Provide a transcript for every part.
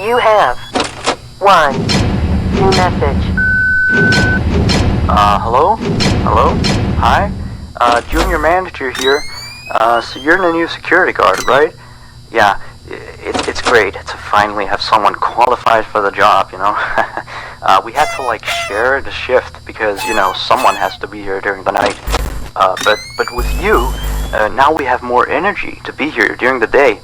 You have one new message. Hello? Hello? Hi? Junior manager here. So you're the new security guard, right? Yeah, it's great to finally have someone qualified for the job, you know? We had to, like, share the shift because, you know, someone has to be here during the night. But with you, now we have more energy to be here during the day.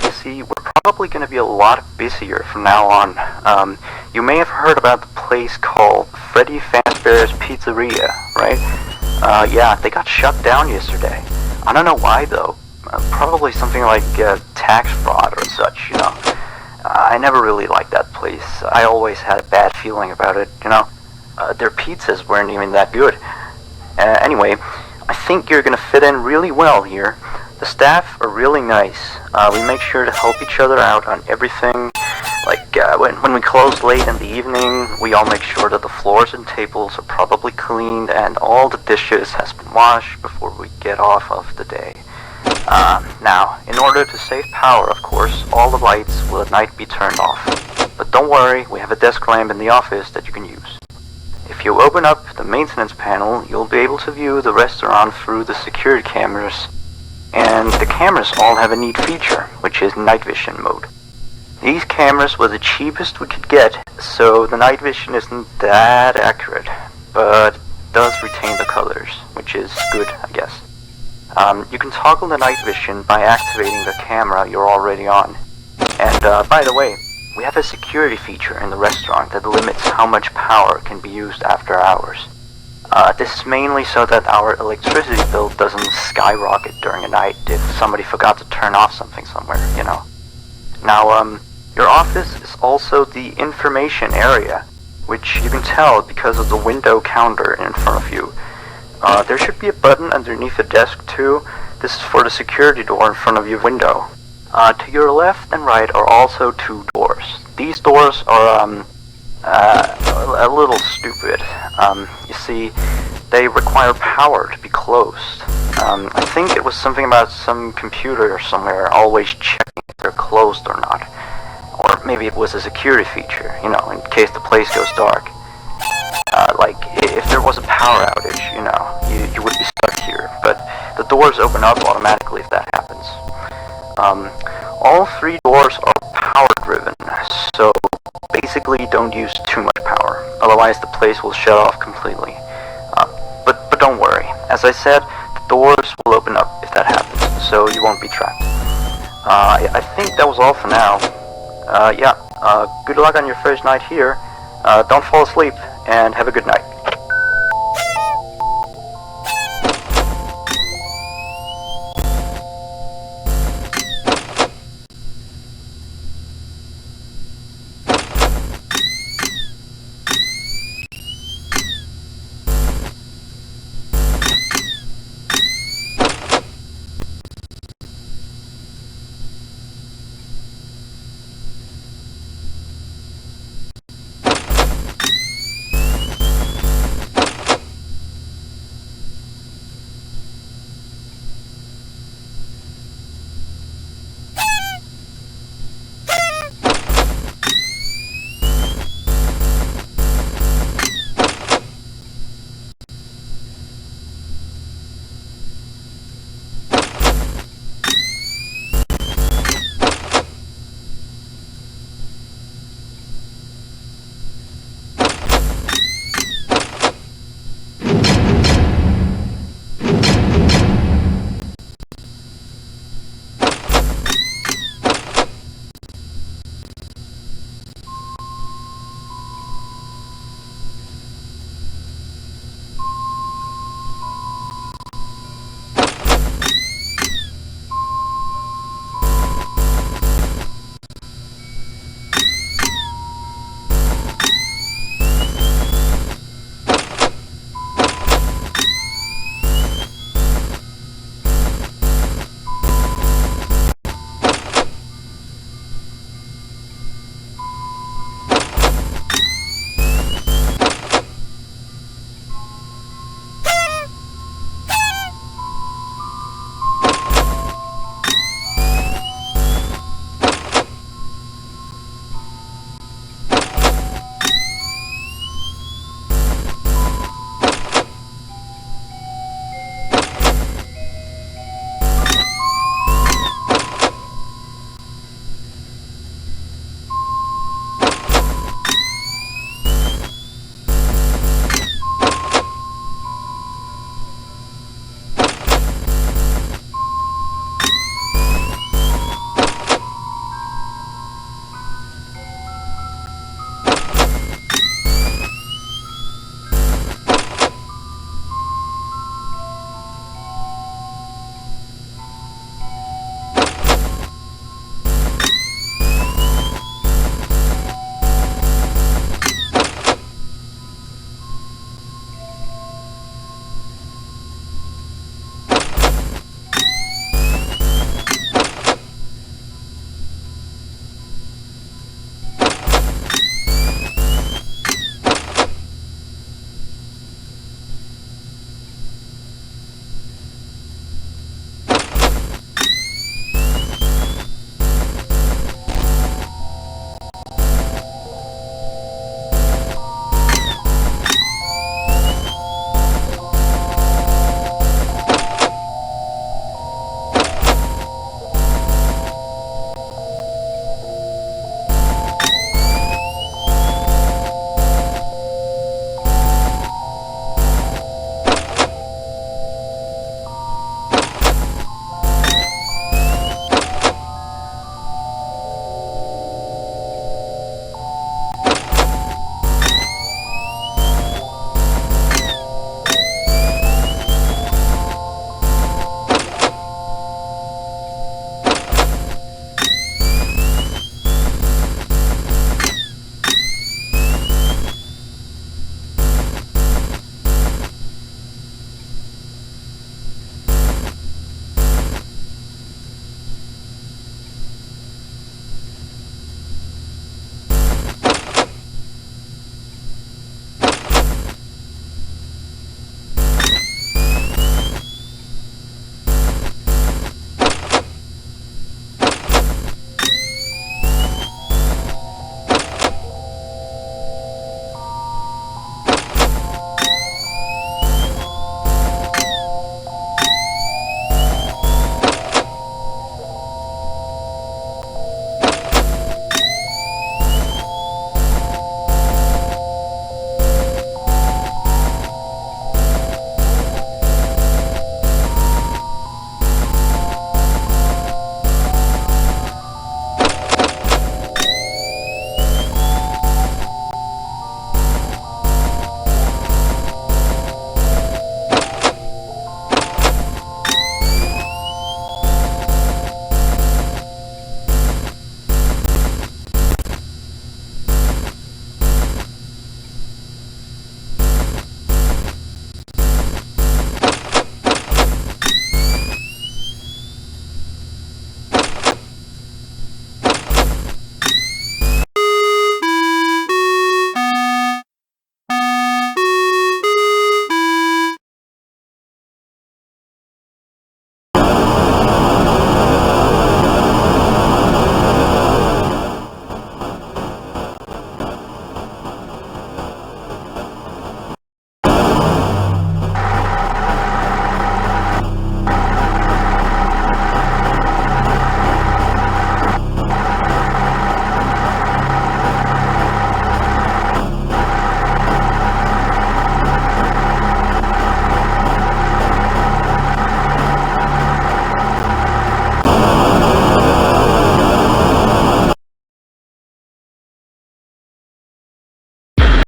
You see, we're probably going to be a lot busier from now on. You may have heard about the place called Freddy Fazbear's Pizzeria, right? Yeah, they got shut down yesterday. I don't know why, though. Probably something like tax fraud or such, you know. I never really liked that place. I always had a bad feeling about it, you know. Their pizzas weren't even that good. Anyway, I think you're going to fit in really well here. The staff are really nice. We make sure to help each other out on everything. Like, when we close late in the evening, we all make sure that the floors and tables are properly cleaned and all the dishes has been washed before we get off of the day. Now, in order to save power, of course, all the lights will at night be turned off. But don't worry, we have a desk lamp in the office that you can use. If you open up the maintenance panel, you'll be able to view the restaurant through the security cameras. And the cameras all have a neat feature, which is night vision mode. These cameras were the cheapest we could get, so the night vision isn't that accurate, but does retain the colors, which is good, I guess. You can toggle the night vision by activating the camera you're already on. And by the way, we have a security feature in the restaurant that limits how much power can be used after hours. This is mainly so that our electricity bill doesn't skyrocket during a night if somebody forgot to turn off something somewhere, you know. Now, your office is also the information area, which you can tell because of the window counter in front of you. There should be a button underneath the desk too. This is for the security door in front of your window. To your left and right are also two doors. These doors are, a little stupid. You see, they require power to be closed. I think it was something about some computer somewhere always checking if they're closed or not. Or maybe it was a security feature, you know, in case the place goes dark. Like, if there was a power outage, you know, you would be stuck here. But the doors open up automatically if that happens. All three doors are power-driven, so basically don't use too much power. Otherwise the place will shut off completely. But don't worry. As I said, the doors will open up if that happens, so you won't be trapped. I think that was all for now. Yeah, good luck on your first night here. Don't fall asleep, and have a good night.